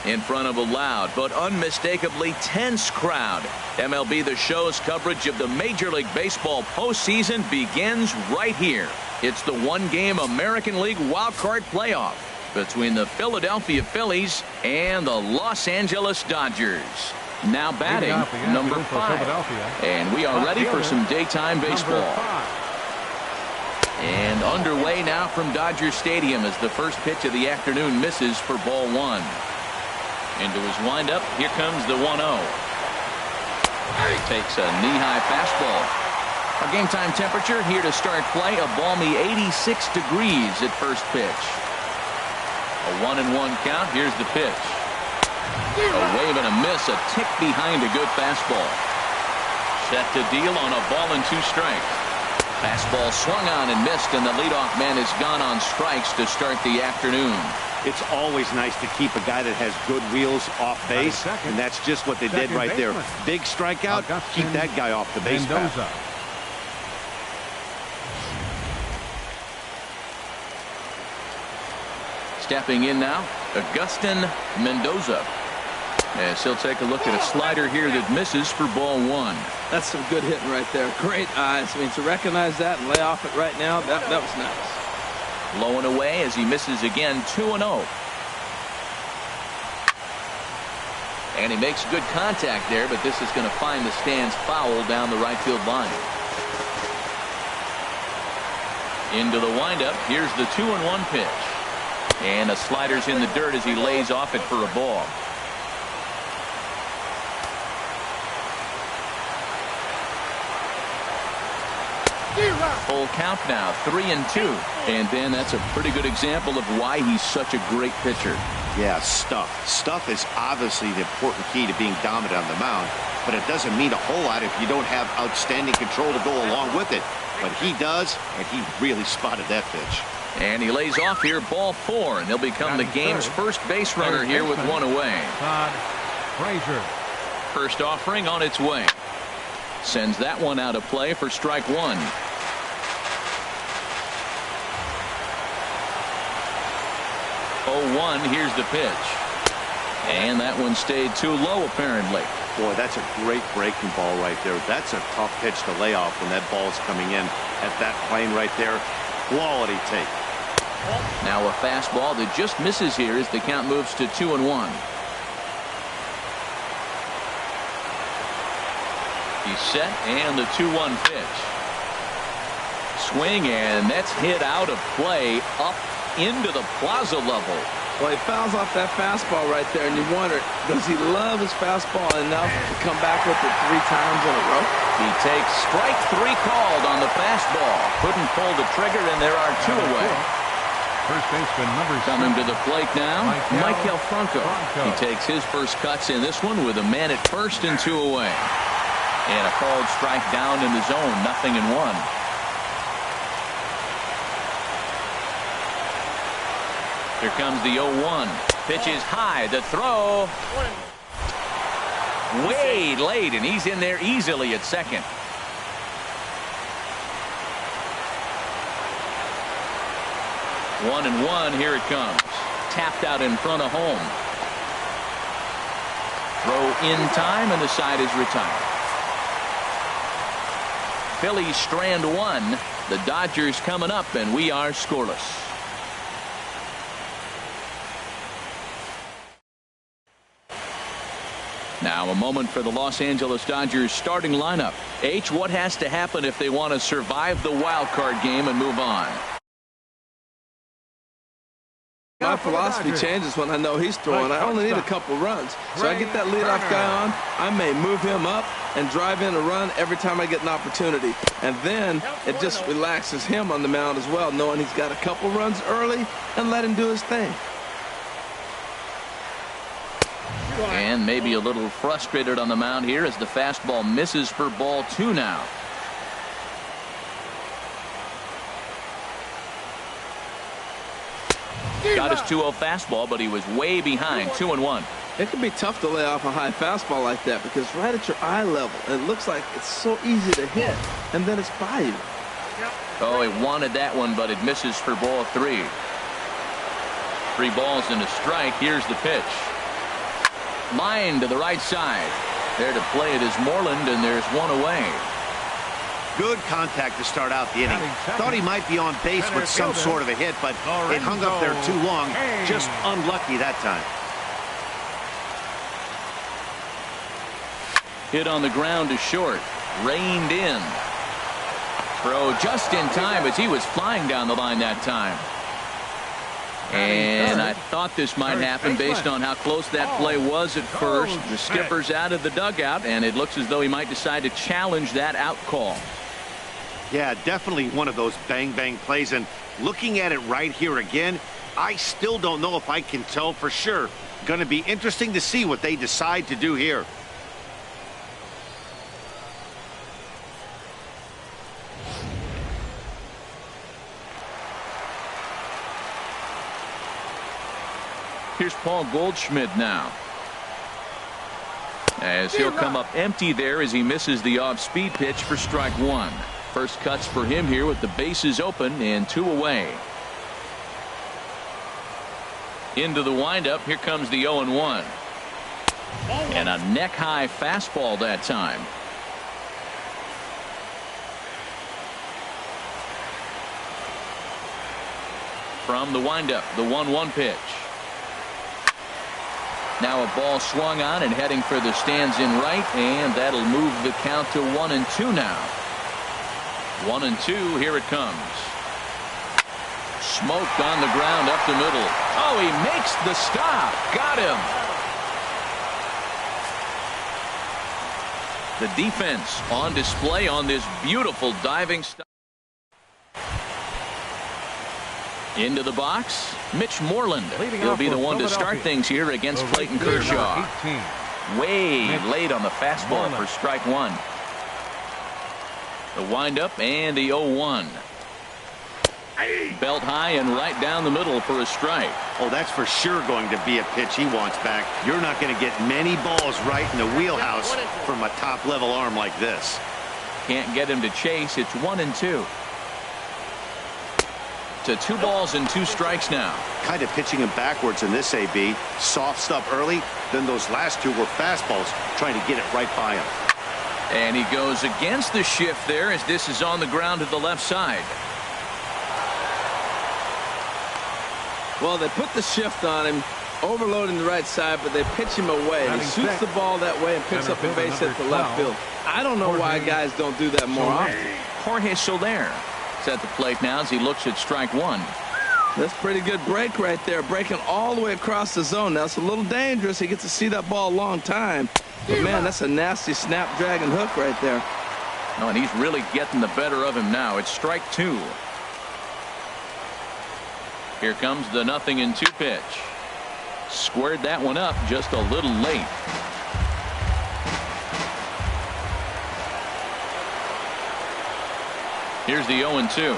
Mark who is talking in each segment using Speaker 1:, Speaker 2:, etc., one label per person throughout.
Speaker 1: In front of a loud but unmistakably tense crowd, MLB The Show's coverage of the Major League Baseball postseason begins right here. It's the one-game American League wildcard playoff between the Philadelphia Phillies and the Los Angeles Dodgers. Now batting, number 5. And we are ready for some daytime baseball. And underway now from Dodger Stadium as the first pitch of the afternoon misses for ball 1. Into his windup, here comes the 1-0. Takes a knee-high fastball. Our game time temperature here to start play, a balmy 86 degrees at first pitch. A 1-1 count. Here's the pitch. A wave and a miss, a tick behind a good fastball. Set to deal on a ball and 2 strikes. Fastball swung on and missed, and the leadoff man is gone on strikes to start the afternoon.
Speaker 2: It's always nice to keep a guy that has good wheels off base, and that's just what they did right there. Big strikeout, keep that guy off the base path.
Speaker 1: Stepping in now, Agustin Mendoza. As he'll take a look at a slider here that misses for ball 1.
Speaker 3: That's some good hitting right there. Great eyes. I mean, to recognize that and lay off it right now, that was nice.
Speaker 1: Low and away as he misses again, 2-0. And he makes good contact there, but this is going to find the stands foul down the right field line. Into the windup. Here's the 2-1 pitch. And a slider's in the dirt as he lays off it for a ball. Full count now, 3-2. And Ben, that's a pretty good example of why he's such a great pitcher.
Speaker 2: Yeah, stuff. Stuff is obviously the important key to being dominant on the mound, but it doesn't mean a whole lot if you don't have outstanding control to go along with it. But he does, and he really spotted that pitch.
Speaker 1: And he lays off here, ball 4, and he'll become the game's first base runner here with 1 away. First offering on its way. Sends that one out of play for strike 1. 0-1, here's the pitch. And that one stayed too low, apparently.
Speaker 2: Boy, that's a great breaking ball right there. That's a tough pitch to lay off when that ball's coming in at that plane right there. Quality take.
Speaker 1: Now a fastball that just misses here as the count moves to 2-1. He's set, and the 2-1 pitch. Swing, and that's hit out of play up into the plaza level.
Speaker 3: Well, he fouls off that fastball right there, and you wonder, does he love his fastball enough to come back with it 3 times in a row?
Speaker 1: He takes strike 3 called on the fastball. Couldn't pull the trigger, and there are 2 away.
Speaker 4: First baseman number 6.
Speaker 1: Coming to the plate now, Michael Franco. He takes his first cuts in this one with a man at first and 2 away. And a called strike down in the zone, 0-1. Here comes the 0-1. Pitch is high. The throw. Way late, and he's in there easily at second. One and 1. Here it comes. Tapped out in front of home. Throw in time, and the side is retired. Phillies strand 1. The Dodgers coming up, and we are scoreless. Now a moment for the Los Angeles Dodgers starting lineup. H, what has to happen if they want to survive the wild card game and move on?
Speaker 3: My philosophy changes when I know he's throwing. I only need a couple runs. So I get that leadoff guy on, I may move him up and drive in a run every time I get an opportunity. And then it just relaxes him on the mound as well, knowing he's got a couple runs early, and let him do his thing.
Speaker 1: And maybe a little frustrated on the mound here as the fastball misses for ball 2 now. Got his 2-0 fastball, but he was way behind. 2-1.
Speaker 3: It can be tough to lay off a high fastball like that because right at your eye level, it looks like it's so easy to hit, and then it's by you.
Speaker 1: Oh, he wanted that one, but it misses for ball 3. 3 balls and a strike. Here's the pitch. Line to the right side. There to play it is Moreland, and there's one away.
Speaker 2: Good contact to start out the inning. Thought he might be on base with some sort of a hit, but it hung up there too long. Just unlucky that time.
Speaker 1: Hit on the ground to short. Reined in. Throw just in time as he was flying down the line that time. And I thought this might happen based on how close that play was at first. The skipper's out of the dugout, and it looks as though he might decide to challenge that out call.
Speaker 2: Yeah, definitely one of those bang-bang plays. And looking at it right here again, I still don't know if I can tell for sure. Going to be interesting to see what they decide to do here.
Speaker 1: Here's Paul Goldschmidt now, as he'll come up empty there as he misses the off-speed pitch for strike one. First cuts for him here with the bases open and 2 away. Into the windup. Here comes the 0-1. And a neck-high fastball that time. From the windup, the 1-1 pitch. Now a ball swung on and heading for the stands in right, and that'll move the count to 1-2 now. 1-2, here it comes. Smoked on the ground up the middle. Oh, he makes the stop. Got him. The defense on display on this beautiful diving stop. Into the box, Mitch Moreland. He'll be the one to start things here against Clayton Kershaw. Way late on the fastball for strike one. The windup and the 0-1. Belt high and right down the middle for a strike.
Speaker 2: Oh, that's for sure going to be a pitch he wants back. You're not going to get many balls right in the wheelhouse from a top-level arm like this.
Speaker 1: Can't get him to chase. It's 1-2. To 2 balls and 2 strikes now.
Speaker 2: Kind of pitching him backwards in this AB. Soft stuff early, then those last 2 were fastballs, trying to get it right by him.
Speaker 1: And he goes against the shift there as this is on the ground to the left side.
Speaker 3: Well, they put the shift on him, overloading the right side, but they pitch him away. He shoots the ball that way and picks up a base hit to left field. I don't know why guys don't do that more often.
Speaker 1: Jorge Soler at the plate now as he looks at strike one.
Speaker 3: That's a pretty good break right there, breaking all the way across the zone. Now it's a little dangerous. He gets to see that ball a long time, but man, that's a nasty snapdragon hook right there.
Speaker 1: Oh, and he's really getting the better of him now. It's strike 2. Here comes the 0-2 pitch. Squared that one up just a little late. Here's the 0-2.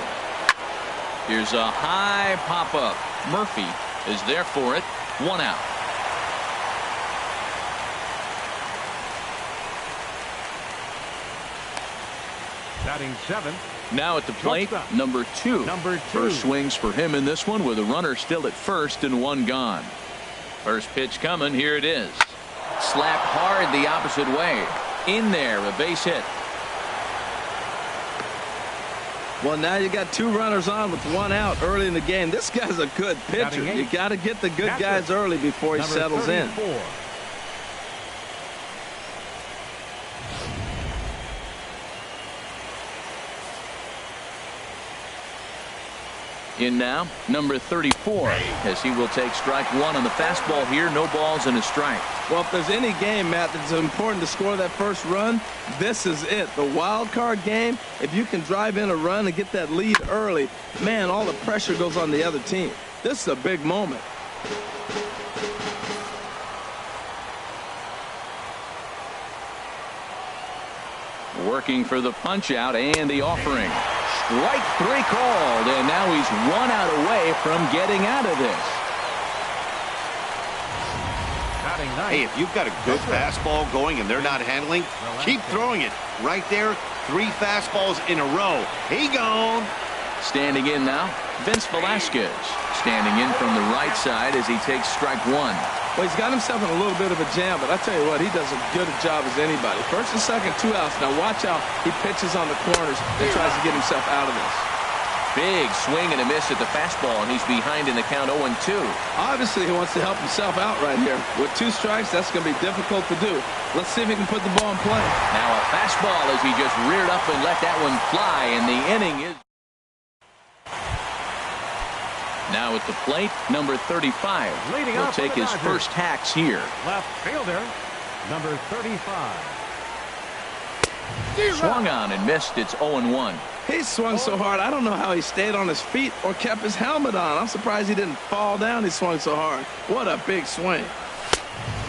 Speaker 1: Here's a high pop-up. Murphy is there for it. 1 out.
Speaker 4: Batting 7th.
Speaker 1: Now at the plate, number 2. First swings for him in this one with a runner still at first and 1 gone. First pitch coming. Here it is. Slapped hard the opposite way. In there, a base hit.
Speaker 3: Well, now you got 2 runners on with 1 out early in the game. This guy's a good pitcher. You got to get the good guys early before he settles in.
Speaker 1: In now, number 34, as he will take strike 1 on the fastball here. No balls and a strike.
Speaker 3: Well, if there's any game, Matt, that's important to score that first run, this is it. The wild card game, if you can drive in a run and get that lead early, man, all the pressure goes on the other team. This is a big moment.
Speaker 1: Working for the punch out and the offering. Strike 3 called, and now he's 1 out away from getting out of this.
Speaker 2: Hey, if you've got a good fastball going and they're not handling, keep throwing it. Right there, 3 fastballs in a row. He gone.
Speaker 1: Standing in now, Vince Velasquez. Standing in from the right side as he takes strike one.
Speaker 3: Well, he's got himself in a little bit of a jam, but I tell you what, he does as good a job as anybody. First and second, 2 outs. Now watch how he pitches on the corners and tries to get himself out of this.
Speaker 1: Big swing and a miss at the fastball, and he's behind in the count 0-2.
Speaker 3: Obviously, he wants to help himself out right here. With 2 strikes, that's going to be difficult to do. Let's see if he can put the ball in play.
Speaker 1: Now a fastball as he just reared up and let that one fly, and the inning is... Now at the plate, number 35. He'll take his first hacks here.
Speaker 4: Left fielder, number 35.
Speaker 1: Swung on and missed. It's 0-1.
Speaker 3: He swung so hard, I don't know how he stayed on his feet or kept his helmet on. I'm surprised he didn't fall down. He swung so hard. What a big swing.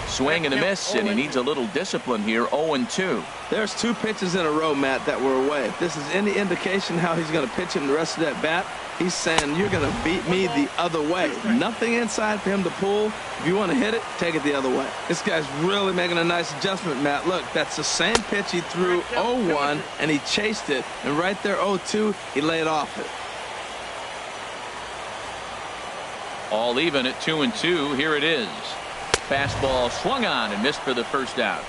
Speaker 1: Swing and a miss, and he needs a little discipline here. 0-2.
Speaker 3: There's 2 pitches in a row, Matt, that were away. If this is any indication how he's going to pitch him the rest of that bat, he's saying, you're going to beat me the other way. Nothing inside for him to pull. If you want to hit it, take it the other way. This guy's really making a nice adjustment, Matt. Look, that's the same pitch he threw 0-1, and he chased it. And right there, 0-2, he laid off it.
Speaker 1: All even at 2-2. Here it is. Fastball swung on and missed for the first out.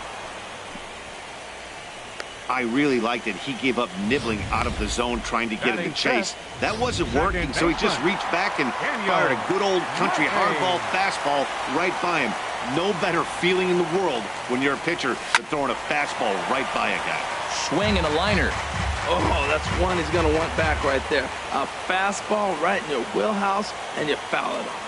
Speaker 2: I really liked it. He gave up nibbling out of the zone trying to get him to chase. That wasn't working, so he just reached back and fired a good old country hardball fastball right by him. No better feeling in the world when you're a pitcher than throwing a fastball right by a guy.
Speaker 1: Swing and a liner.
Speaker 3: Oh, that's one he's going to want back right there. A fastball right in your wheelhouse, and you foul it off.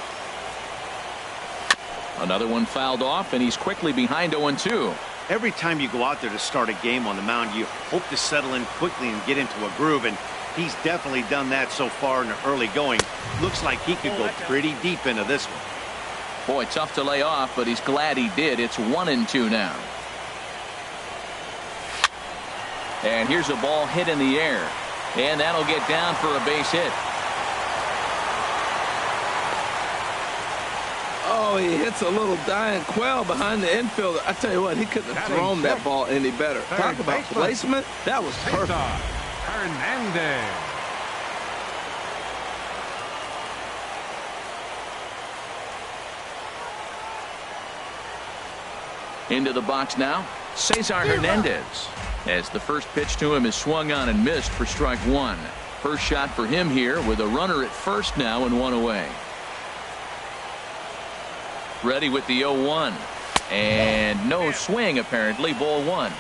Speaker 1: Another one fouled off, and he's quickly behind 0-2.
Speaker 2: Every time you go out there to start a game on the mound, you hope to settle in quickly and get into a groove, and he's definitely done that so far in the early going. Looks like he could go pretty deep into this one.
Speaker 1: Boy, tough to lay off, but he's glad he did. It's 1-2 now. And here's a ball hit in the air, and that'll get down for a base hit.
Speaker 3: Oh, he hits a little dying quail behind the infielder. I tell you what, he couldn't have thrown that ball any better. Talk about placement. That was perfect.
Speaker 4: Hernandez.
Speaker 1: Into the box now, Cesar Hernandez. As the first pitch to him is swung on and missed for strike one. First shot for him here with a runner at first now and one away. Ready with the 0-1. And no swing apparently. Ball one.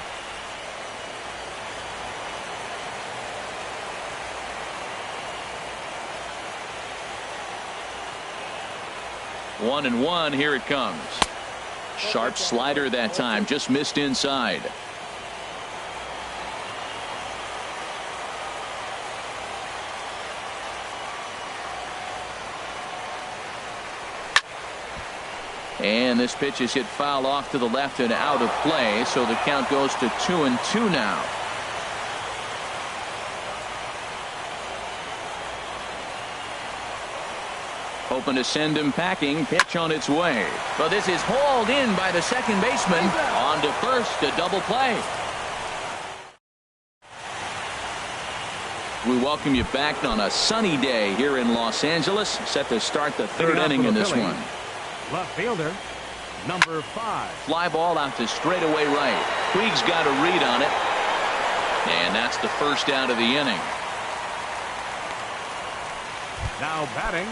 Speaker 1: One and one. Here it comes. Sharp slider that time. Just missed inside. And this pitch is hit foul off to the left and out of play, so the count goes to 2-2 now. Hoping to send him packing. Pitch on its way. But this is hauled in by the second baseman. On to first, a double play. We welcome you back on a sunny day here in Los Angeles. Set to start the third inning in this one.
Speaker 4: Left fielder, number 5.
Speaker 1: Fly ball out to straightaway right. Puig's got a read on it. And that's the first out of the inning.
Speaker 4: Now batting.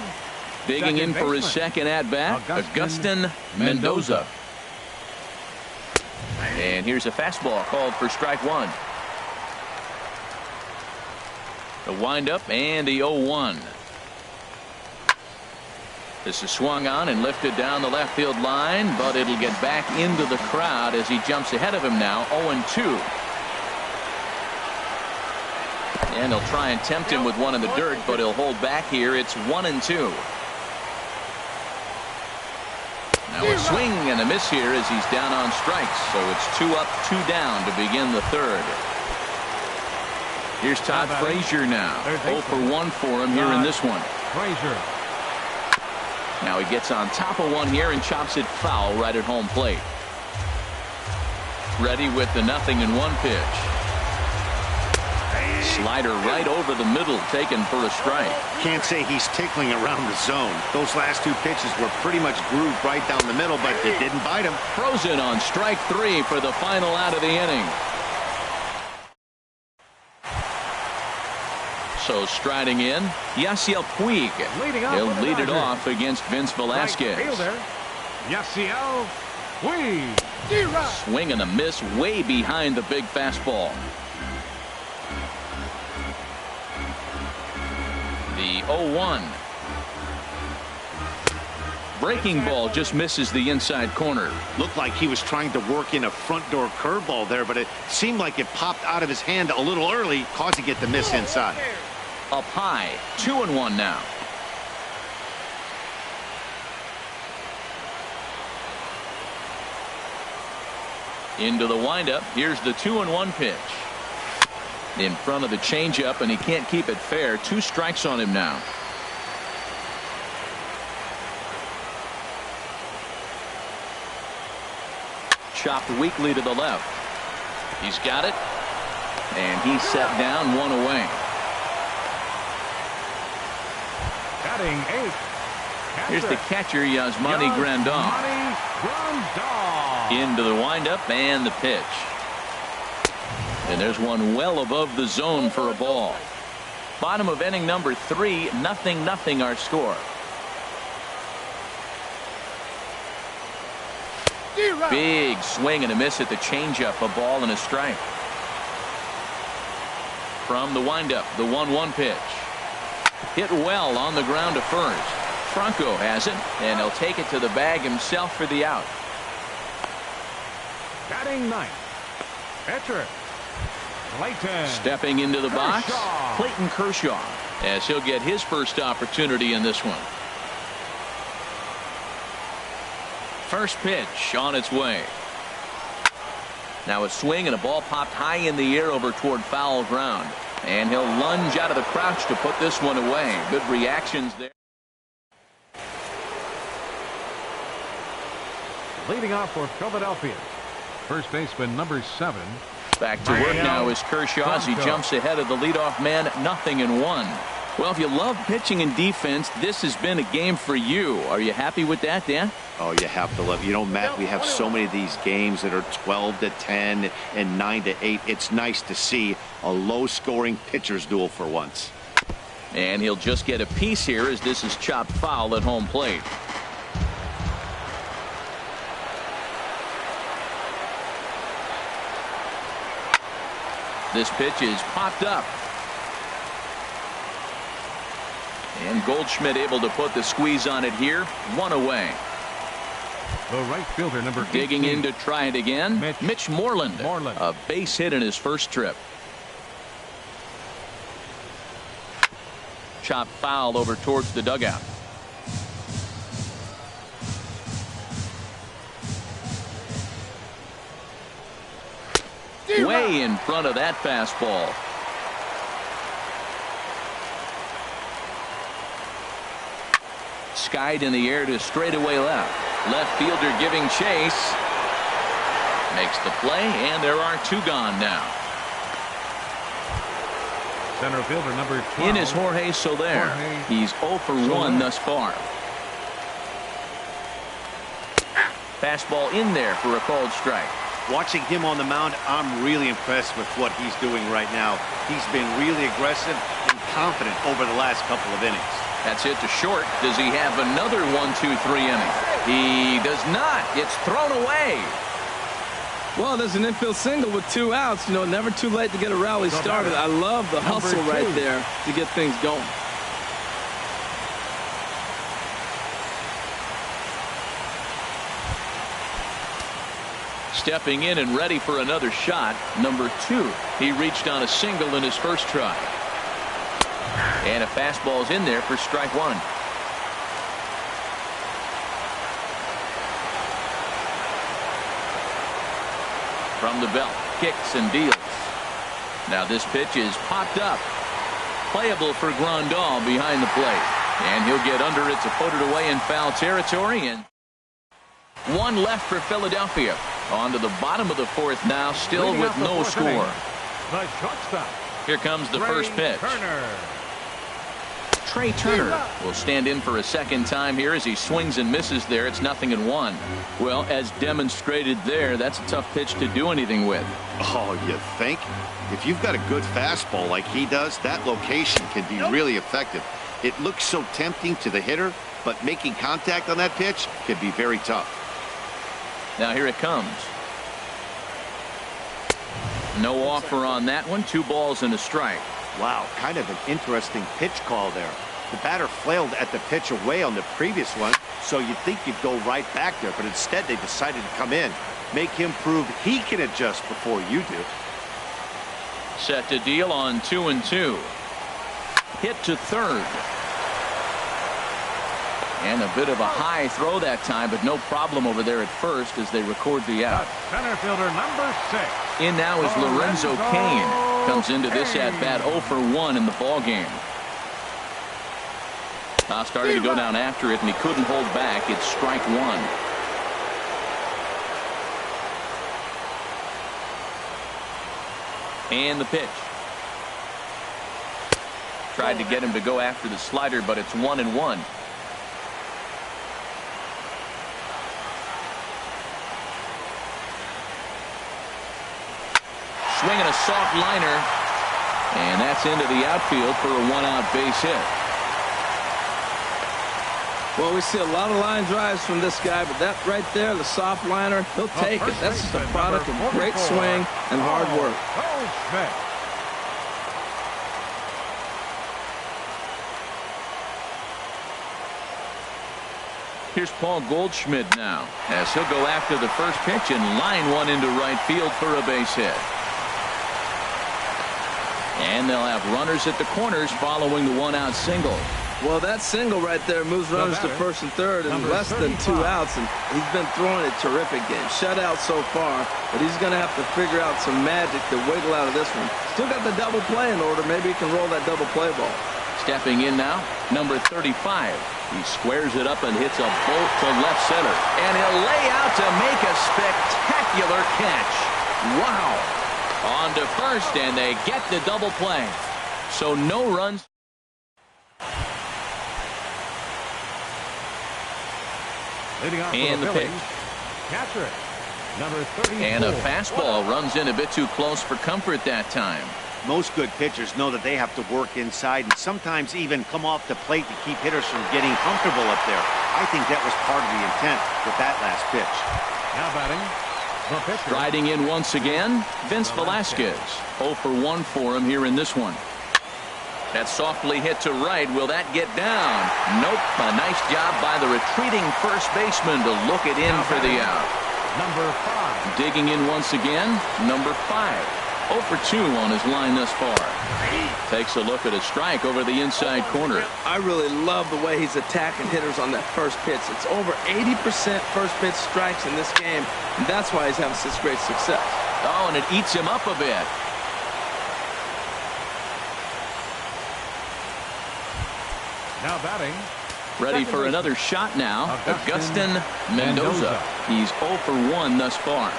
Speaker 1: Digging in for his second at-bat, Agustin Mendoza. And here's a fastball called for strike one. The windup and the 0-1. This is swung on and lifted down the left field line, but it'll get back into the crowd as he jumps ahead of him now. 0-2. And he'll try and tempt him with one in the dirt, but he'll hold back here. It's 1-2. Now a swing and a miss here as he's down on strikes. So it's 2 up, 2 down to begin the third. Here's Todd Frazier now. 0 for 1 for him here in this one.
Speaker 4: Frazier.
Speaker 1: Now he gets on top of one here and chops it foul right at home plate. Ready with the 0-1 pitch. Slider right over the middle, taken for a strike.
Speaker 2: Can't say he's tickling around the zone. Those last two pitches were pretty much grooved right down the middle, but it didn't bite him.
Speaker 1: Frozen on strike 3 for the final out of the inning. So striding in, Yasiel Puig. He'll lead it off against Vince Velasquez.
Speaker 4: Right fielder, Yasiel Puig.
Speaker 1: Swing and a miss way behind the big fastball. The 0-1. Breaking ball just misses the inside corner.
Speaker 2: Looked like he was trying to work in a front door curveball there, but it seemed like it popped out of his hand a little early, causing it to miss inside.
Speaker 1: Up high, 2-1 now. Into the windup. Here's the 2-1 pitch. In front of the changeup, and he can't keep it fair. 2 strikes on him now. Chopped weakly to the left. He's got it. And he's set down, 1 away.
Speaker 4: Batting 8.
Speaker 1: Here's the catcher, Yasmani Grandal. Into the windup and the pitch. And there's one well above the zone for a ball. Bottom of inning number 3, 0-0 our score. Big swing and a miss at the changeup, a ball and a strike. From the windup, the 1-1 pitch. Hit well on the ground to first. Franco has it, and he'll take it to the bag himself for the out.
Speaker 4: Batting 9. Pitcher. Clayton.
Speaker 1: Stepping into the box,
Speaker 4: Kershaw.
Speaker 1: Clayton Kershaw, as he'll get his first opportunity in this one. First pitch on its way. Now a swing and a ball popped high in the air over toward foul ground. And he'll lunge out of the crouch to put this one away. Good reactions there.
Speaker 4: Leading off for Philadelphia, first baseman number 7.
Speaker 1: Back to work now is Kershaw as he jumps ahead of the leadoff man, 0-1. Well, if you love pitching and defense, this has been a game for you. Are you happy with that, Dan?
Speaker 2: Oh, you have to love it. You know, Matt, we have so many of these games that are 12-10 and 9-8. It's nice to see a low-scoring pitcher's duel for once.
Speaker 1: And he'll just get a piece here as this is chopped foul at home plate. This pitch is popped up. And Goldschmidt able to put the squeeze on it here. 1 away.
Speaker 4: The right fielder number 18.
Speaker 1: Digging in to try it again. Mitch Moreland. A base hit in his first trip. Chopped foul over towards the dugout. Way in front of that fastball. Skied in the air to straightaway left. Left fielder giving chase. Makes the play, and there are 2 gone now.
Speaker 4: Center fielder number 12.
Speaker 1: In is Jorge Soler. He's 0 for 1 thus far. Fastball in there for a called strike.
Speaker 2: Watching him on the mound, I'm really impressed with what he's doing right now. He's been really aggressive and confident over the last couple of innings.
Speaker 1: That's hit to short. Does he have another 1-2-3 inning? He does not. It's thrown away.
Speaker 3: Well, there's an infield single with 2 outs. You know, never too late to get a rally started. I love the hustle right there to get things going.
Speaker 1: Stepping in and ready for another shot, number 2. He reached on a single in his first try. And a fastball's in there for strike 1. From the belt, kicks and deals. Now this pitch is popped up. Playable for Grandal behind the plate. And he'll get under it to put it away in foul territory. And 1 left for Philadelphia. On to the bottom of the 4th now, still with no score.
Speaker 4: The shortstop,
Speaker 1: Here comes the first pitch. Trey Turner will stand in for a second time here as he swings and misses there. It's 0-1. Well, as demonstrated there, that's a tough pitch to do anything with.
Speaker 2: Oh, you think? If you've got a good fastball like he does, that location can be really effective. It looks so tempting to the hitter, but making contact on that pitch can be very tough.
Speaker 1: Now here it comes. No offer on that one. 2 balls and a strike.
Speaker 2: Wow, kind of an interesting pitch call there. The batter flailed at the pitch away on the previous one, so you'd think you'd go right back there, but instead they decided to come in. Make him prove he can adjust before you do.
Speaker 1: Set to deal on 2-2. Hit to third. And a bit of a high throw that time, but no problem over there at first as they record the out.
Speaker 4: Center fielder number 6.
Speaker 1: In now is Lorenzo Cain. Comes into this at-bat 0 for 1 in the ball game. Started to go down after it, and he couldn't hold back. It's strike 1. And the pitch. Tried to get him to go after the slider, but it's 1-1. Swinging a soft liner, and that's into the outfield for a 1-out base hit.
Speaker 3: Well, we see a lot of line drives from this guy, but that right there, the soft liner, he'll take it. That's just a product of great swing and hard work.
Speaker 1: Here's Paul Goldschmidt now, as he'll go after the first pitch and line one into right field for a base hit. And they'll have runners at the corners following the 1-out single.
Speaker 3: Well, that single right there moves runners to first and third in less than 2 outs, and he's been throwing a terrific game. Shutout so far, but he's going to have to figure out some magic to wiggle out of this one. Still got the double play in order. Maybe he can roll that double play ball.
Speaker 1: Stepping in now, number 35. He squares it up and hits a bolt to left center. And he'll lay out to make a spectacular catch. Wow. On to first, and they get the double play. So no runs. And the pitch.
Speaker 4: Catcher, number 34.
Speaker 1: And a fastball runs in a bit too close for comfort that time.
Speaker 2: Most good pitchers know that they have to work inside and sometimes even come off the plate to keep hitters from getting comfortable up there. I think that was part of the intent with that last pitch.
Speaker 4: Now batting, the pitcher.
Speaker 1: Riding in once again, Vince Velasquez. 0 for 1 for him here in this one. That softly hit to right. Will that get down? Nope. A nice job by the retreating first baseman to look it in for the out.
Speaker 4: Number 5.
Speaker 1: Digging in once again, number 5. 0 for 2 on his line thus far. Takes a look at a strike over the inside corner.
Speaker 3: I really love the way he's attacking hitters on that first pitch. It's over 80% first pitch strikes in this game, and that's why he's having such great success.
Speaker 1: Oh, and it eats him up a bit.
Speaker 4: Now batting.
Speaker 1: Ready for another shot now. Agustin Mendoza. He's 0 for 1 thus far.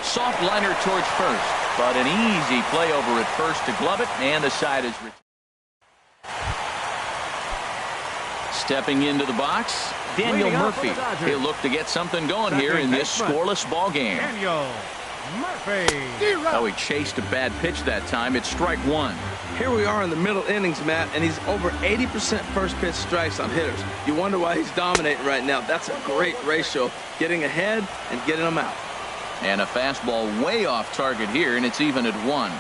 Speaker 1: Soft liner towards first, but an easy play over at first to glove it, and the side is stepping into the box. Daniel Murphy. He'll look to get something going here in this scoreless ball game.
Speaker 4: Daniel Murphy.
Speaker 1: Oh, he chased a bad pitch that time. It's strike 1.
Speaker 3: Here we are in the middle innings, Matt, and he's over 80% first pitch strikes on hitters. You wonder why he's dominating right now. That's a great ratio, getting ahead and getting them out.
Speaker 1: And a fastball way off target here, and it's even at 1.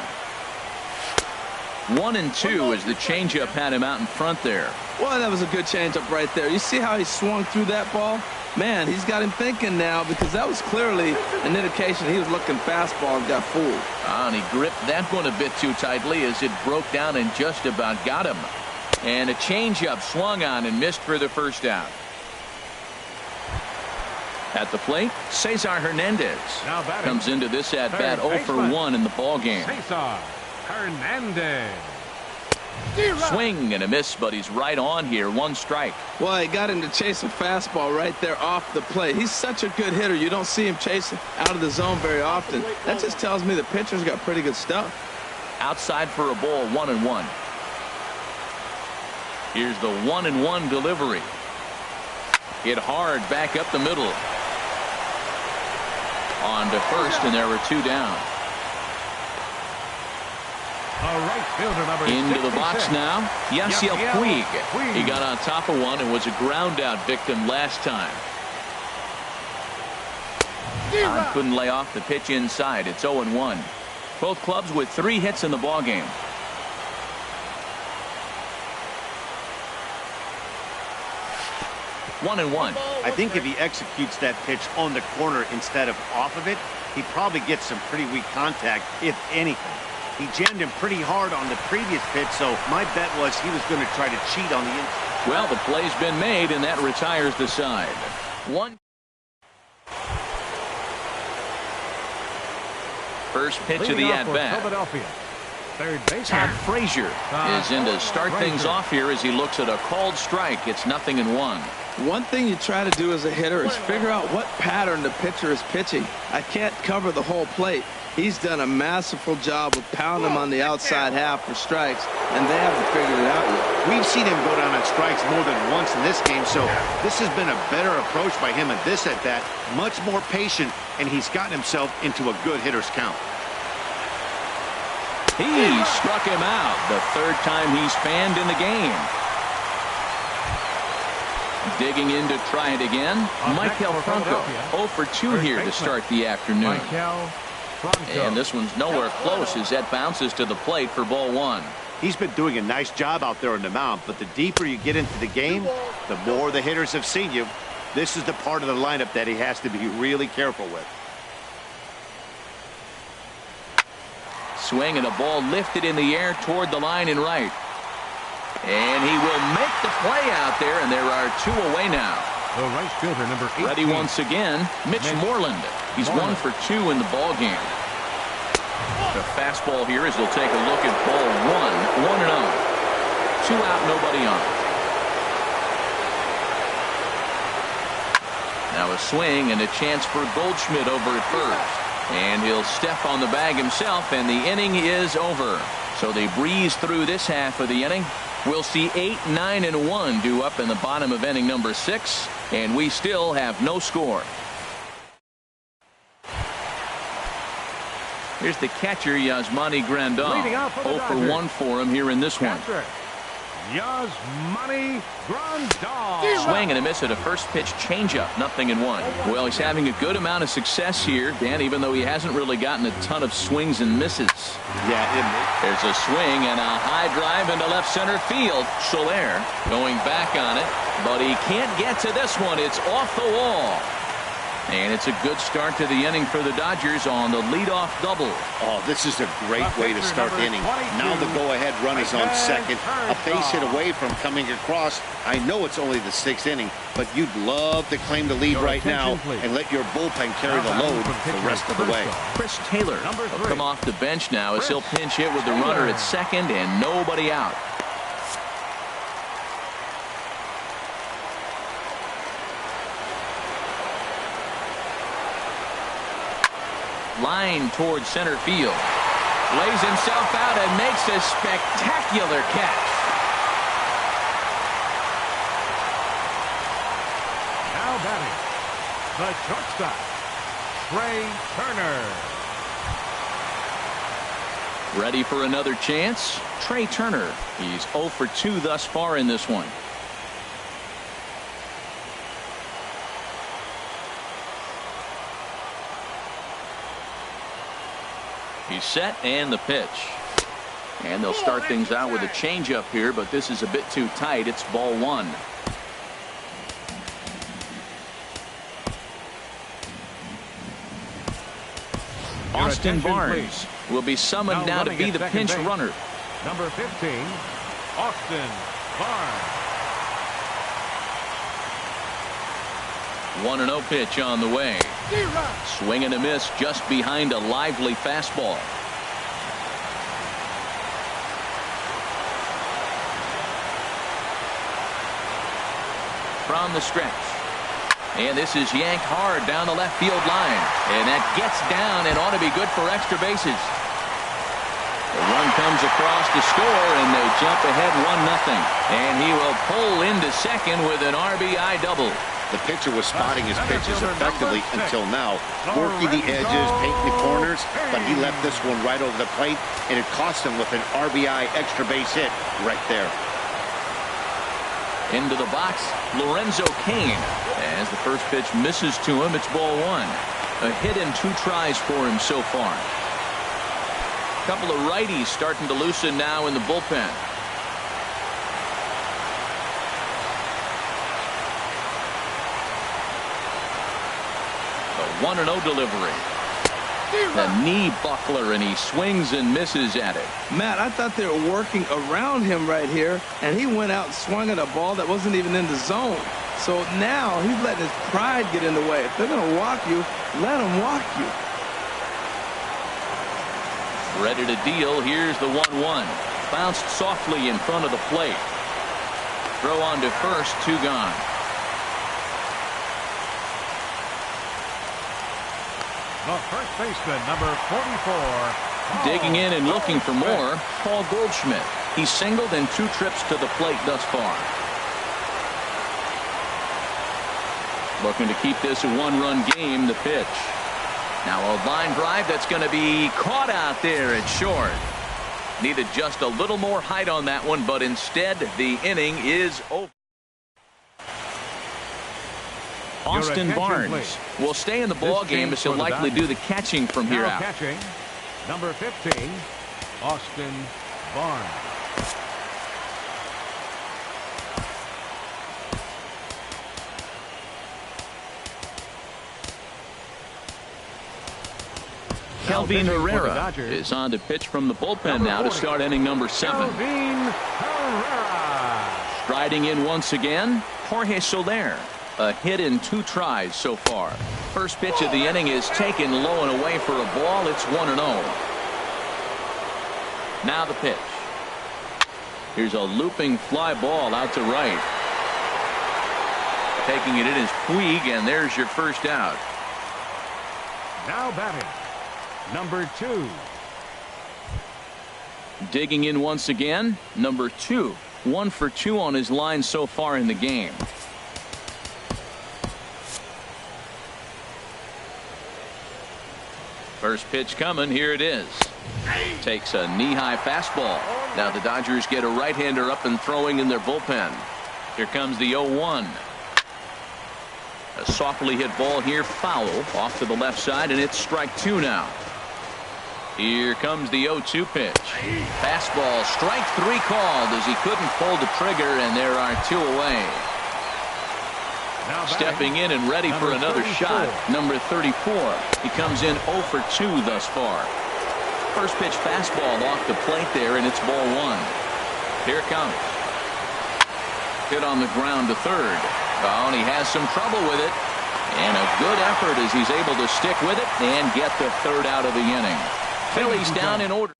Speaker 1: 1-2 as the changeup had him out in front there.
Speaker 3: Well, that was a good changeup right there. You see how he swung through that ball? Man, he's got him thinking now, because that was clearly an indication he was looking fastball and got fooled.
Speaker 1: And he gripped that one a bit too tightly as it broke down and just about got him. And a changeup swung on and missed for the first out. At the plate, Cesar Hernandez comes into this at-bat 0 for 1 in the ball game.
Speaker 4: Cesar Hernandez.
Speaker 1: Swing and a miss, but he's right on here. 1 strike.
Speaker 3: Well, he got him to chase a fastball right there off the plate. He's such a good hitter. You don't see him chasing out of the zone very often. That just tells me the pitcher's got pretty good stuff.
Speaker 1: Outside for a ball, 1-1. Here's the 1-1 delivery. Hit hard back up the middle. On to first, and there were 2 down. Into the box now. Yasiel Puig. He got on top of one and was a ground out victim last time. Couldn't lay off the pitch inside. It's 0-1. Both clubs with 3 hits in the ballgame. One and one.
Speaker 2: I think if he executes that pitch on the corner instead of off of it, he probably gets some pretty weak contact, if anything. He jammed him pretty hard on the previous pitch, so my bet was he was going to try to cheat on the inside.
Speaker 1: Well, the play's been made, and that retires the side. First pitch of the at-bat. Todd Frazier is in to start things off here as he looks at a called strike. It's 0-1.
Speaker 3: One thing you try to do as a hitter is figure out what pattern the pitcher is pitching. I can't cover the whole plate. He's done a masterful job of pounding him on the outside half for strikes, and they haven't figured it out yet.
Speaker 2: We've seen him go down on strikes more than once in this game, so this has been a better approach by him at this at-bat. Much more patient, and he's gotten himself into a good hitter's count.
Speaker 1: He struck him out the 3rd time he's fanned in the game. Digging in to try it again. Michael Franco 0 for 2 here to start the afternoon. And this one's nowhere close as that bounces to the plate for ball 1.
Speaker 2: He's been doing a nice job out there on the mound, but the deeper you get into the game, the more the hitters have seen you. This is the part of the lineup that he has to be really careful with.
Speaker 1: Swing and a ball lifted in the air toward the line and right. And he will make the play out there, and there are 2 away now.
Speaker 4: The right fielder, number 18.
Speaker 1: Ready once again, Mitch Moreland. He's 1 for 2 in the ball game. The fastball here as he'll take a look at ball 1. 1-0. 2 out, nobody on. Now a swing and a chance for Goldschmidt over at first. And he'll step on the bag himself, and the inning is over. So they breeze through this half of the inning. We'll see 8, 9, and 1 due up in the bottom of inning number 6, and we still have no score. Here's the catcher, Yasmani Grandal. 0 for 1 for him here in this one.
Speaker 4: Yasmani Grandal.
Speaker 1: Swing and a miss at a first pitch changeup. 0-1. Well, he's having a good amount of success here, Dan, even though he hasn't really gotten a ton of swings and misses.
Speaker 2: Yeah,
Speaker 1: there's a swing and a high drive into left center field. Soler going back on it, but he can't get to this one. It's off the wall. And it's a good start to the inning for the Dodgers on the leadoff double.
Speaker 2: Oh, this is a great way to start the inning. Now the go-ahead run is on second. A base hit away from coming across. I know it's only the 6th inning, but you'd love to claim the lead right now and let your bullpen carry the load the rest of the way.
Speaker 1: Chris Taylor will come off the bench now as he'll pinch hit with the runner at second and nobody out. Line towards center field. Lays himself out and makes a spectacular catch.
Speaker 4: Now batting, the shortstop, Trey Turner.
Speaker 1: Ready for another chance? Trey Turner. He's 0 for 2 thus far in this one. He's set and the pitch. And they'll start things out with a changeup here, but this is a bit too tight. It's ball 1. Austin Barnes will be summoned now to be the pinch runner.
Speaker 4: Number 15, Austin Barnes.
Speaker 1: 1-0 pitch on the way. Swing and a miss just behind a lively fastball. From the stretch. And this is yanked hard down the left field line. And that gets down and ought to be good for extra bases. The run comes across to score, and they jump ahead 1-0. And he will pull into second with an RBI double.
Speaker 2: The pitcher was spotting his pitches effectively until now, working the edges, painting the corners, but he left this one right over the plate, and it cost him with an RBI extra base hit right there.
Speaker 1: Into the box, Lorenzo Cain. As the first pitch misses to him, it's ball 1. A hit in 2 tries for him so far. A couple of righties starting to loosen now in the bullpen. The 1-0 delivery. The knee buckler, and he swings and misses at it.
Speaker 3: Matt, I thought they were working around him right here, and he went out and swung at a ball that wasn't even in the zone. So now he's letting his pride get in the way. If they're going to walk you, let them walk you.
Speaker 1: Ready to deal. Here's the 1-1. Bounced softly in front of the plate. Throw on to first, 2 gone.
Speaker 4: The first baseman, number 44.
Speaker 1: Digging in and looking for more, Paul Goldschmidt. He's singled in 2 trips to the plate thus far. Looking to keep this a 1-run game, the pitch. Now a line drive that's going to be caught out there at short. Needed just a little more height on that one, but instead the inning is over. Austin Barnes will stay in the ball game as he'll likely do the catching from here out.
Speaker 4: Catching, number 15, Austin Barnes.
Speaker 1: Kelvin Herrera is on to pitch from the bullpen now to start inning number 7.
Speaker 4: Kelvin Herrera.
Speaker 1: Striding in once again, Jorge Soler. A hit in 2 tries so far. First pitch of the inning is taken low and away for a ball. It's 1-0. Now the pitch. Here's a looping fly ball out to right. Taking it in is Puig, and there's your first out.
Speaker 4: Now batting, number 2.
Speaker 1: Digging in once again, number 2. 1 for 2 on his line so far in the game. First pitch coming. Here it is. Takes a knee-high fastball. Now the Dodgers get a right-hander up and throwing in their bullpen. Here comes the 0-1. A softly hit ball here, foul off to the left side, and it's strike 2 now. Here comes the 0-2 pitch. Fastball, strike 3 called as he couldn't pull the trigger, and there are 2 away. Stepping in and ready for another shot, number 34. He comes in 0 for 2 thus far. First pitch fastball off the plate there, and it's ball 1. Here it comes. Hit on the ground to third. Oh, and he has some trouble with it. And a good effort as he's able to stick with it and get the 3rd out of the inning. Phillies down in order.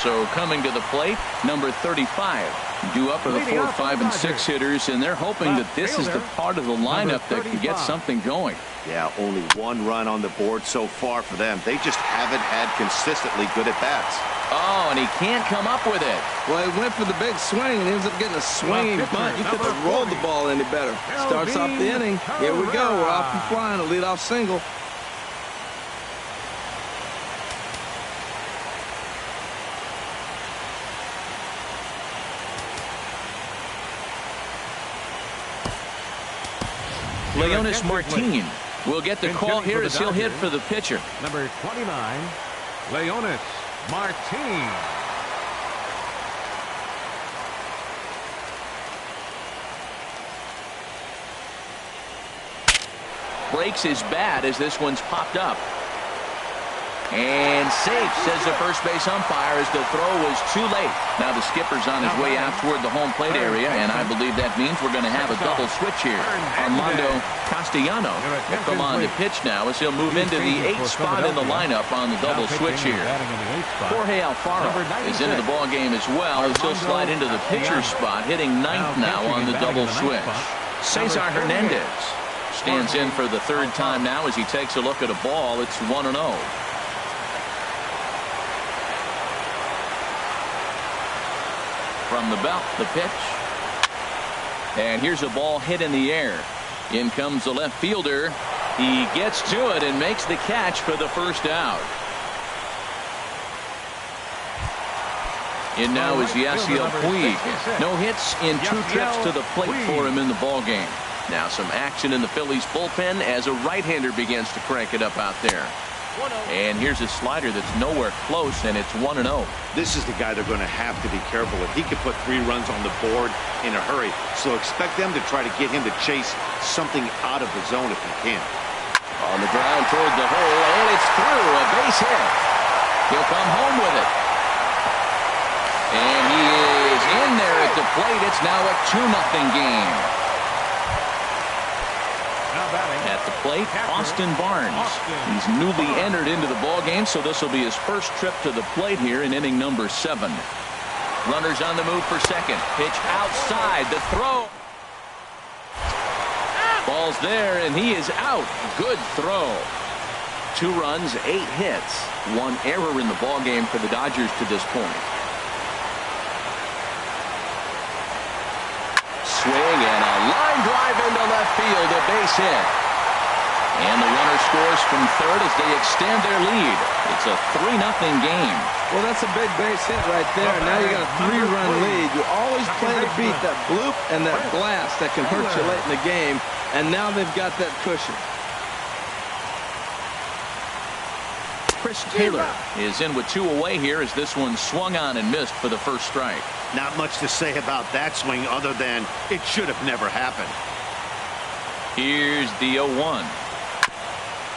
Speaker 1: So coming to the plate, number 35. Due up for the 4, 5, and 6 hitters, and they're hoping that this is the part of the lineup that can get something going.
Speaker 2: Yeah, only 1 run on the board so far for them. They just haven't had consistently good at-bats.
Speaker 1: Oh, and he can't come up with it.
Speaker 3: Well, he went for the big swing and ends up getting a swinging bunt. You couldn't have rolled the ball any better. Starts off the inning. Here we go. We're off and flying. A leadoff single.
Speaker 1: Leonis Martin will get the call here as he'll hit for the pitcher.
Speaker 4: Number 29, Leonis Martin.
Speaker 1: Breaks his bat as this one's popped up. And safe, says the first base umpire, as the throw was too late. Now the skipper's on his way out toward the home plate area, and I believe that means we're going to have a double switch here. Armando Castellano will come on to pitch now as he'll move into the 8th spot in the lineup on the double switch here. Jorge Alfaro is into the ball game as well as he'll slide into the pitcher's spot, hitting 9th now on the double switch. Cesar Hernandez stands in for the 3rd time now as he takes a look at a ball. It's 1-0. From the belt, the pitch. And here's a ball hit in the air. In comes the left fielder. He gets to it and makes the catch for the first out. In now is Yasiel Puig. No hits in 2 trips to the plate for him in the ball game. Now some action in the Phillies bullpen as a right-hander begins to crank it up out there. And here's a slider that's nowhere close, and it's 1-0.
Speaker 2: This is the guy they're going to have to be careful with. He could put 3 runs on the board in a hurry, so expect them to try to get him to chase something out of the zone if he can.
Speaker 1: On the ground toward the hole, and it's through. A base hit. He'll come home with it. And he is in there at the plate. It's now a 2-0 game. At the plate, Austin Barnes. He's newly entered into the ball game, so this will be his first trip to the plate here in inning number 7. Runners on the move for second. Pitch outside. The throw. Ball's there, and he is out. Good throw. 2 runs, 8 hits. 1 error in the ball game for the Dodgers to this point. Swing and a line drive into left field. A base hit. And the runner scores from third as they extend their lead. It's a 3-0 game.
Speaker 3: Well, that's a big base hit right there. Now you got a 3-run lead. You always play to beat that bloop and that blast that can hurt you late in the game. And now they've got that cushion.
Speaker 1: Chris Taylor is in with 2 away here as this one swung on and missed for the first strike.
Speaker 2: Not much to say about that swing other than it should have never happened.
Speaker 1: Here's the 0-1.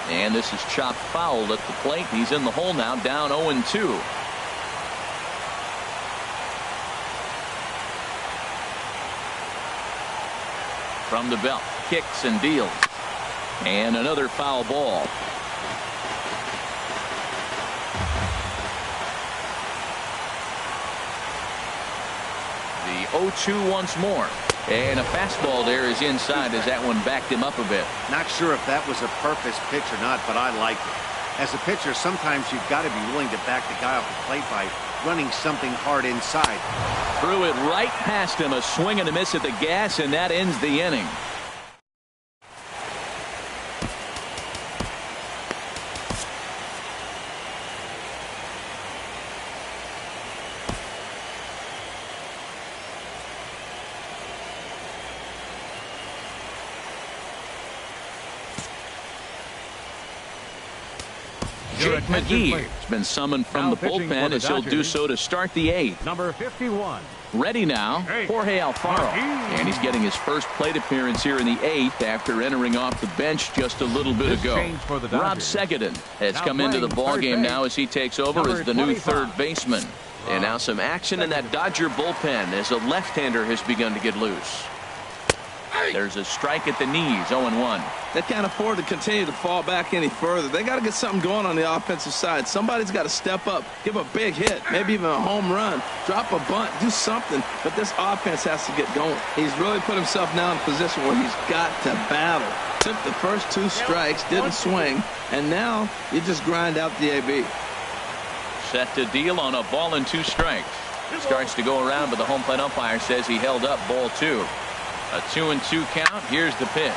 Speaker 1: And this is chopped foul at the plate. He's in the hole now, down 0-2. From the belt, kicks and deals. And another foul ball. The 0-2 once more. And a fastball there is inside as that one backed him up a bit.
Speaker 2: Not sure if that was a purpose pitch or not, but I like it. As a pitcher, sometimes you've got to be willing to back the guy off the plate by running something hard inside.
Speaker 1: Threw it right past him. A swing and a miss at the gas, and that ends the inning. Jake McGee has been summoned from the bullpen as he'll do so to start the 8th.
Speaker 4: Number 51.
Speaker 1: Ready now, Jorge Alfaro. And he's getting his first plate appearance here in the 8th after entering off the bench just a little bit ago. Rob Segedin has come into the ball game now as he takes over as the new third baseman. And now some action in that Dodger bullpen as a left-hander has begun to get loose. There's a strike at the knees, 0-1.
Speaker 3: They can't afford to continue to fall back any further. They got to get something going on the offensive side. Somebody's got to step up, give a big hit, maybe even a home run, drop a bunt, do something. But this offense has to get going. He's really put himself now in a position where he's got to battle. Took the first 2 strikes, didn't swing, and now you just grind out the AB.
Speaker 1: Set to deal on a ball and 2 strikes. Starts to go around, but the home plate umpire says he held up ball 2. A 2-2 count. Here's the pitch.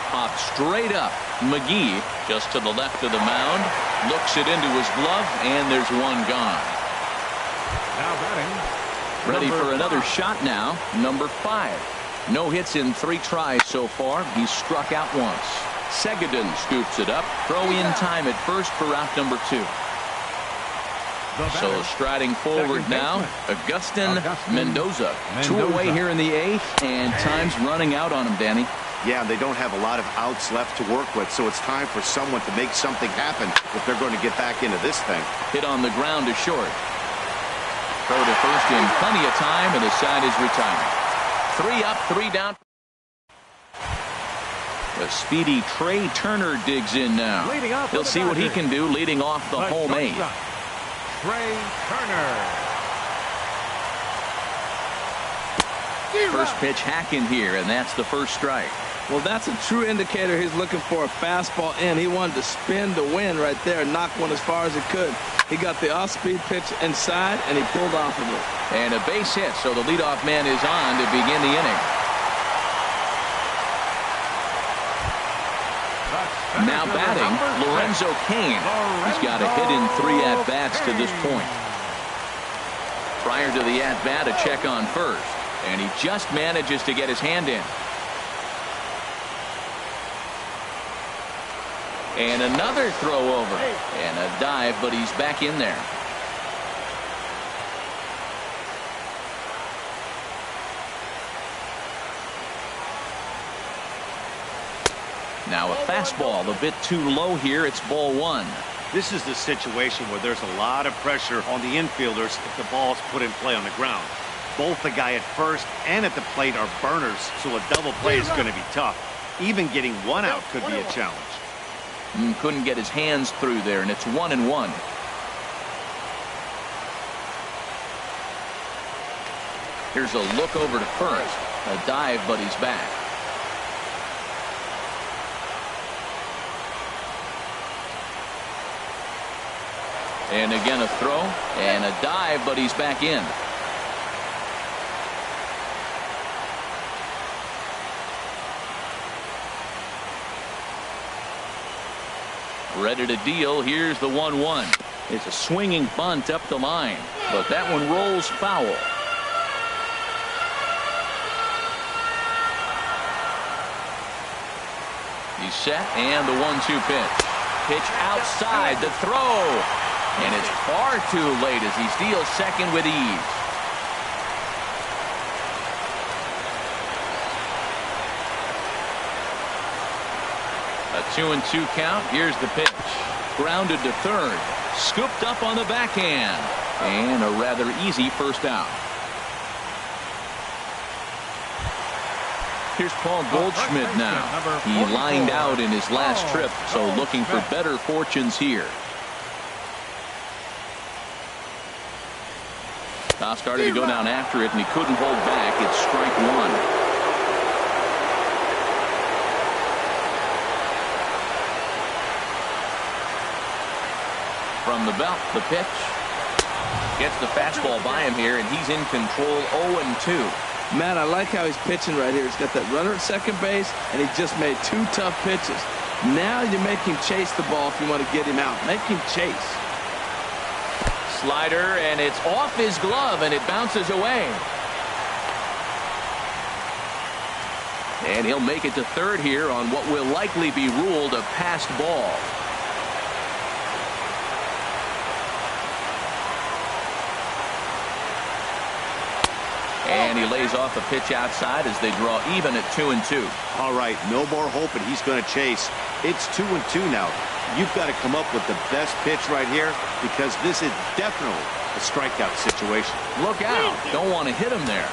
Speaker 1: Popped straight up. McGee just to the left of the mound. Looks it into his glove, and there's one gone.
Speaker 4: Now batting.
Speaker 1: Ready for another shot now. Number 5. No hits in 3 tries so far. He's struck out once. Segedin scoops it up. Throw in time at first for out number 2. So striding forward now, Agustin Mendoza. 2 away here in the 8th, and time's running out on him, Danny.
Speaker 2: Yeah, they don't have a lot of outs left to work with, so it's time for someone to make something happen if they're going to get back into this thing.
Speaker 1: Hit on the ground to short. Throw to first in plenty of time, and the side is retired. 3 up, 3 down. The speedy Trey Turner digs in now. He'll see what he can do leading off the home 8th.
Speaker 4: Trey Turner.
Speaker 1: First pitch hacking here, and that's the first strike.
Speaker 3: Well, that's a true indicator he's looking for a fastball in. He wanted to spin the wind right there and knock one as far as he could. He got the off-speed pitch inside, and he pulled off of it.
Speaker 1: And a base hit, so the leadoff man is on to begin the inning. Now batting, Lorenzo Cain. He's got a hit in 3 at-bats to this point. Prior to the at-bat, a check on first, and he just manages to get his hand in. And another throw over, and a dive, but he's back in there. Now a fastball a bit too low here. It's ball 1.
Speaker 2: This is the situation where there's a lot of pressure on the infielders if the ball's put in play on the ground. Both the guy at first and at the plate are burners, so a double play is going to be tough. Even getting one out could be a challenge.
Speaker 1: Couldn't get his hands through there, and it's 1-1. Here's a look over to first. A dive, but he's back. And again a throw and a dive, but he's back in. Ready to deal. Here's the 1-1. It's a swinging bunt up the line, but that one rolls foul. He's set, and the 1-2 pitch. Pitch outside, the throw. And it's far too late as he steals second with ease. A 2-2 count. Here's the pitch. Grounded to third. Scooped up on the backhand. And a rather easy first out. Here's Paul Goldschmidt now. He lined out in his last trip, so looking for better fortunes here. Now started to go down after it, and he couldn't hold back. It's strike 1. From the belt, the pitch. Gets the fastball by him here, and he's in control. 0-2.
Speaker 3: Matt, I like how he's pitching right here. He's got that runner at second base, and he just made 2 tough pitches. Now you make him chase the ball if you want to get him out. Make him chase.
Speaker 1: Slider, and it's off his glove, and it bounces away. And he'll make it to third here on what will likely be ruled a passed ball. And he lays off a pitch outside as they draw even at 2-2.
Speaker 2: All right, no more hoping he's going to chase. It's 2-2 now. You've got to come up with the best pitch right here because this is definitely a strikeout situation.
Speaker 1: Look out. Don't want to hit him there.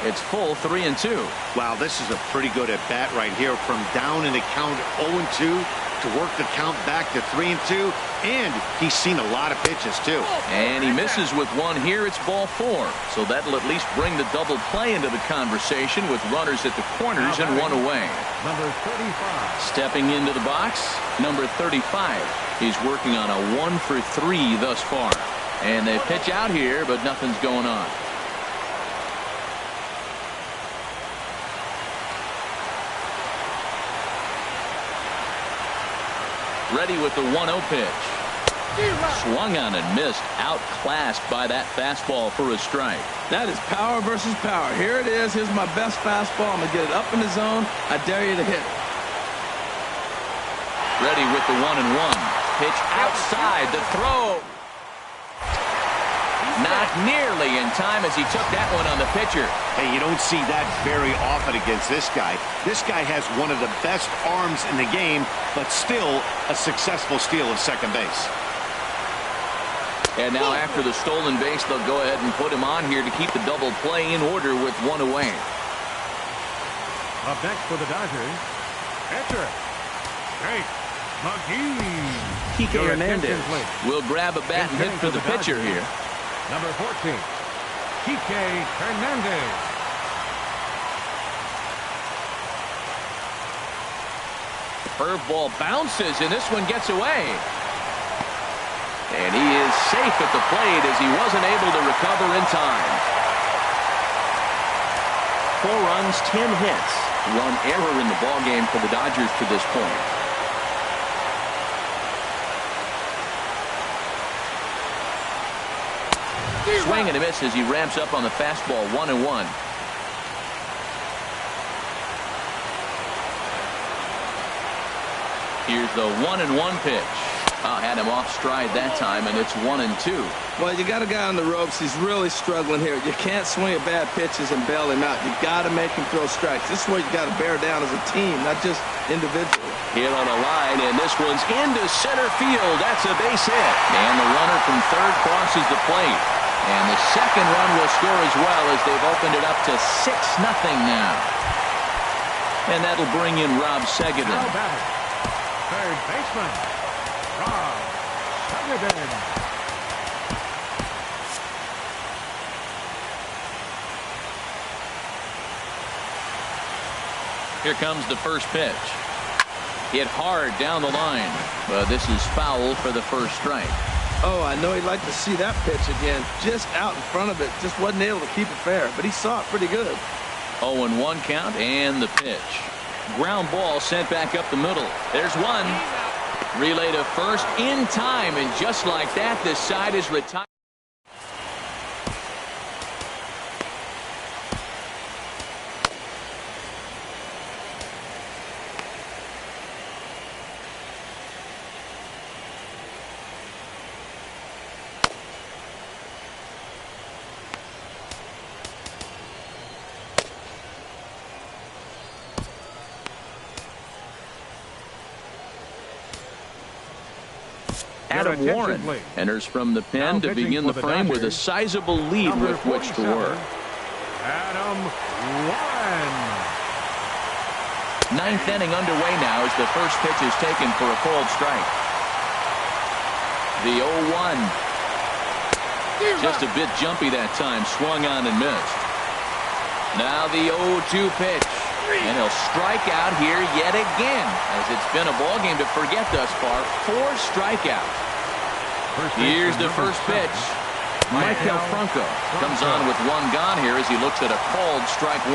Speaker 1: It's full 3-2.
Speaker 2: Wow, this is a pretty good at bat right here from down in the count 0-2 to work the count back to 3-2. And he's seen a lot of pitches, too.
Speaker 1: And he misses with one here. It's ball 4. So that'll at least bring the double play into the conversation with runners at the corners and one away.
Speaker 4: Number 35.
Speaker 1: Stepping into the box, number 35. He's working on a 1 for 3 thus far. And they pitch out here, but nothing's going on. Ready with the 1-0 pitch. Swung on and missed. Outclassed by that fastball for a strike.
Speaker 3: That is power versus power. Here it is. Here's my best fastball. I'm going to get it up in the zone. I dare you to hit it.
Speaker 1: Ready with the 1-1. Pitch outside. The throw. Not nearly in time as he took that one on the pitcher.
Speaker 2: Hey, you don't see that very often against this guy. This guy has one of the best arms in the game, but still a successful steal of second base.
Speaker 1: And now after the stolen base, they'll go ahead and put him on here to keep the double play in order with one away.
Speaker 4: Up next for the Dodgers, pitcher, Jake McGee.
Speaker 1: Hernandez will grab a bat and hit for the pitcher here.
Speaker 4: Number 14, Hernandez.
Speaker 1: Curveball bounces, and this one gets away. And he is safe at the plate as he wasn't able to recover in time. 4 runs, 10 hits. 1 error in the ballgame for the Dodgers to this point. Swing and a miss as he ramps up on the fastball. 1-1. Here's the 1-1 pitch. Had him off stride that time, and it's 1-2.
Speaker 3: Well, you got a guy on the ropes. He's really struggling here. You can't swing at bad pitches and bail him out. You got to make him throw strikes. This is where you got to bear down as a team, not just individually.
Speaker 1: Hit on a line, and this one's into center field. That's a base hit. And the runner from third crosses the plate. And the second run will score as well as they've opened it up to 6-0 now. And that'll bring in Rob Segedin.
Speaker 4: Third baseman, Rob Segedin.
Speaker 1: Here comes the first pitch. Hit hard down the line. But this is foul for the first strike.
Speaker 3: Oh, I know he'd like to see that pitch again. Just out in front of it. Just wasn't able to keep it fair. But he saw it pretty good.
Speaker 1: 0-1 count and the pitch. Ground ball sent back up the middle. There's one. Relay to first in time, and just like that, this side is retired. Adam Warren enters from the pen to begin the frame with a sizable lead with which to work.
Speaker 4: Adam Warren.
Speaker 1: 9th inning underway now as the first pitch is taken for a called strike. The 0-1. Just a bit jumpy that time. Swung on and missed. Now the 0-2 pitch. And he'll strike out here yet again, as it's been a ball game to forget thus far. 4 strikeouts. Here's the first pitch. Michael Franco comes on with 1 gone here as he looks at a called strike 1.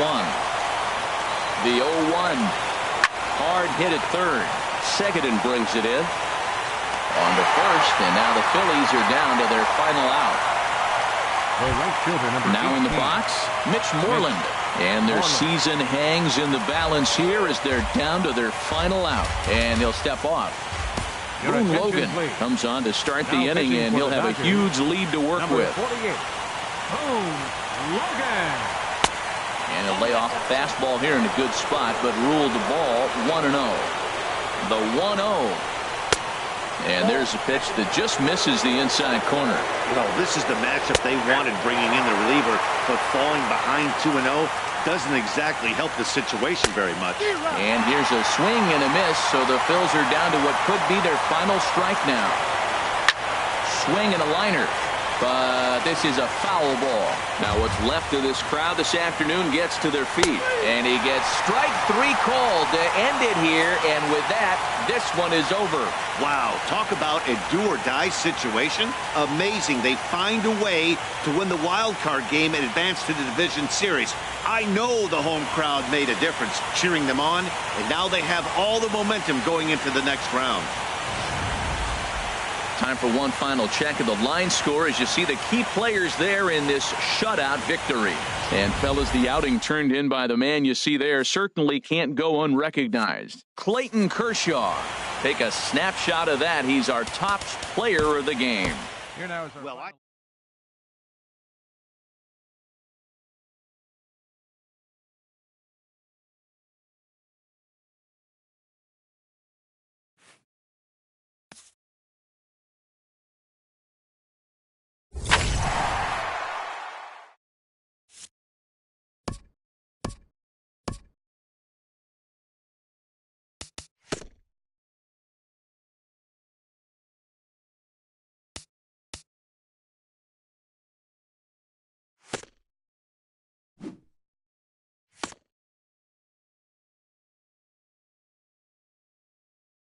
Speaker 1: The 0-1. Hard hit at third. Segedin brings it in. On to first, and now the Phillies are down to their final out. Now in the box, Mitch Moreland. And their season hangs in the balance here as they're down to their final out. And he'll step off. Boone Logan comes on to start the inning, and he'll have a huge lead to work with.
Speaker 4: Boone Logan.
Speaker 1: And he'll lay off a fastball here in a good spot, but ruled the ball 1-0. The 1-0. And there's a pitch that just misses the inside corner.
Speaker 2: Well, this is the matchup they wanted, bringing in the reliever, but falling behind 2-0 doesn't exactly help the situation very much.
Speaker 1: And here's a swing and a miss, so the Phils are down to what could be their final strike now. Swing and a liner, but this is a foul ball. Now what's left of this crowd this afternoon gets to their feet, and he gets strike 3 called to end it here, and with that, this one is over.
Speaker 2: Wow, talk about a do-or-die situation. Amazing. They find a way to win the wild card game and advance to the division series. I know the home crowd made a difference cheering them on, and now they have all the momentum going into the next round.
Speaker 1: Time for one final check of the line score as you see the key players there in this shutout victory. And fellas, the outing turned in by the man you see there certainly can't go unrecognized. Clayton Kershaw. Take a snapshot of that. He's our top player of the game.
Speaker 4: Here now is our